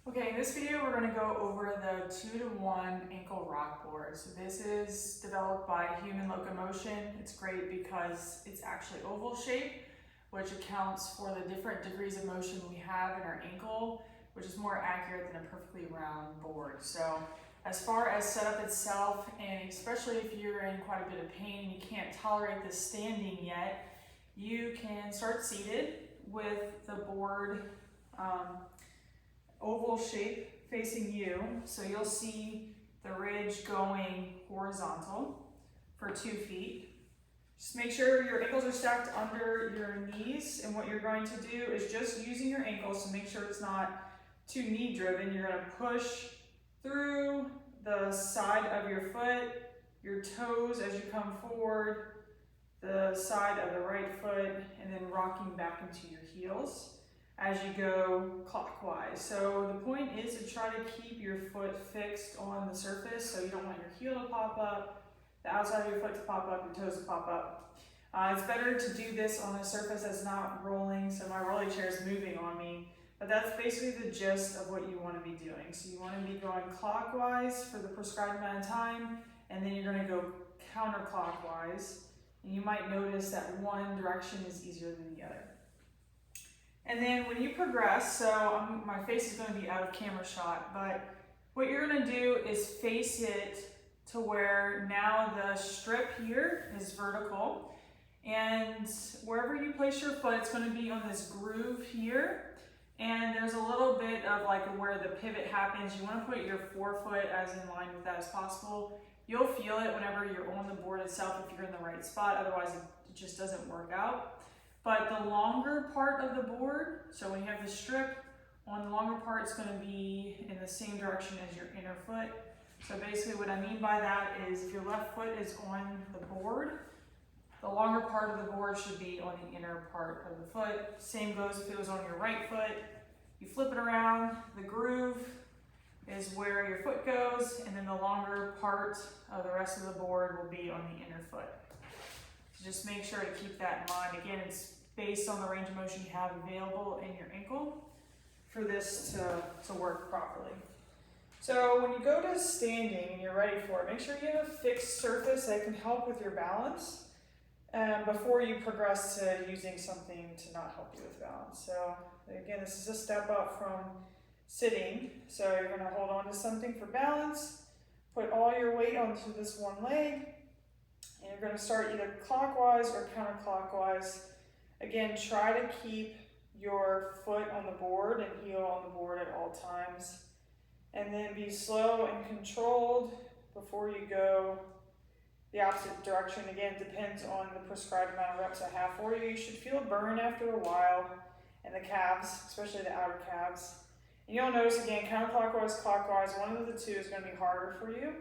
Okay, in this video we're going to go over the 2-to-1 ankle rock board. So this is developed by Human Locomotion. It's great because it's actually oval shape, which accounts for the different degrees of motion we have in our ankle, which is more accurate than a perfectly round board. So as far as setup itself, and especially if you're in quite a bit of pain and you can't tolerate this standing yet, you can start seated with the board oval shape facing you. So you'll see the ridge going horizontal for 2 feet. Just make sure your ankles are stacked under your knees, and what you're going to do is just using your ankles to make sure it's not too knee driven. You're going to push through the side of your foot, your toes as you come forward, the side of the right foot, and then rocking back into your heels as you go clockwise. So the point is to try to keep your foot fixed on the surface, so you don't want your heel to pop up, the outside of your foot to pop up, your toes to pop up. It's better to do this on a surface that's not rolling, so my rolling chair is moving on me, but that's basically the gist of what you want to be doing. So you want to be going clockwise for the prescribed amount of time, and then you're going to go counterclockwise, and you might notice that one direction is easier than the other. And then when you progress, so my face is going to be out of camera shot, but what you're going to do is face it to where now the strip here is vertical, and wherever you place your foot, it's going to be on this groove here, and there's a little bit of like where the pivot happens. You want to put your forefoot as in line with that as possible. You'll feel it whenever you're on the board itself if you're in the right spot, otherwise it just doesn't work out. But the longer part of the board, so when you have the strip, on the longer part it's going to be in the same direction as your inner foot. So basically what I mean by that is if your left foot is on the board, the longer part of the board should be on the inner part of the foot. Same goes if it was on your right foot. You flip it around, the groove is where your foot goes, and then the longer part of the rest of the board will be on the inner foot. Just make sure to keep that in mind. Again, it's based on the range of motion you have available in your ankle for this to work properly. So when you go to standing and you're ready for it, make sure you have a fixed surface that can help with your balance before you progress to using something to not help you with balance. So again, this is a step up from sitting. So you're going to hold on to something for balance, put all your weight onto this one leg, and you're going to start either clockwise or counterclockwise. Again, try to keep your foot on the board and heel on the board at all times. And then be slow and controlled before you go the opposite direction. Again, it depends on the prescribed amount of reps I have for you. You should feel a burn after a while in the calves, especially the outer calves. And you'll notice again, counterclockwise, clockwise, one of the two is going to be harder for you.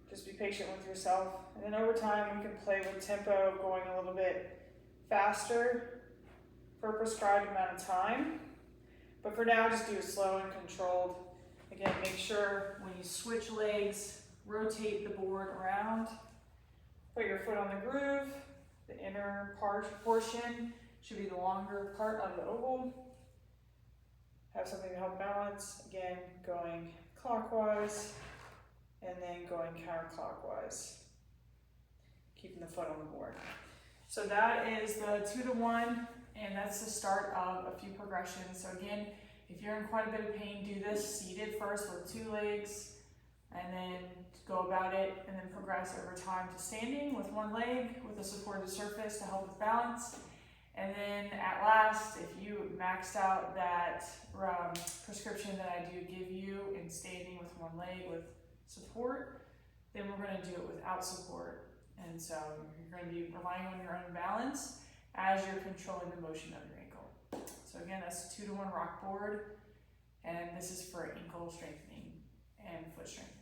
Just be patient with yourself. And then over time, we can play with tempo, going a little bit faster for a prescribed amount of time. But for now, just do it slow and controlled. Again, make sure when you switch legs, rotate the board around. Put your foot on the groove. The inner portion should be the longer part of the oval. Have something to help balance. Again, going clockwise and then going counterclockwise, keeping the foot on the board. So that is the 2-to-1, and that's the start of a few progressions. So again, if you're in quite a bit of pain, do this seated first with 2 legs, and then go about it, and then progress over time to standing with 1 leg with a supported surface to help with balance. And then at last, if you maxed out that prescription that I do give you in standing with 1 leg with support, then we're going to do it without support. And so you're going to be relying on your own balance as you're controlling the motion of your ankle. So again, that's 2-to-1 rock board, and this is for ankle strengthening and foot strengthening.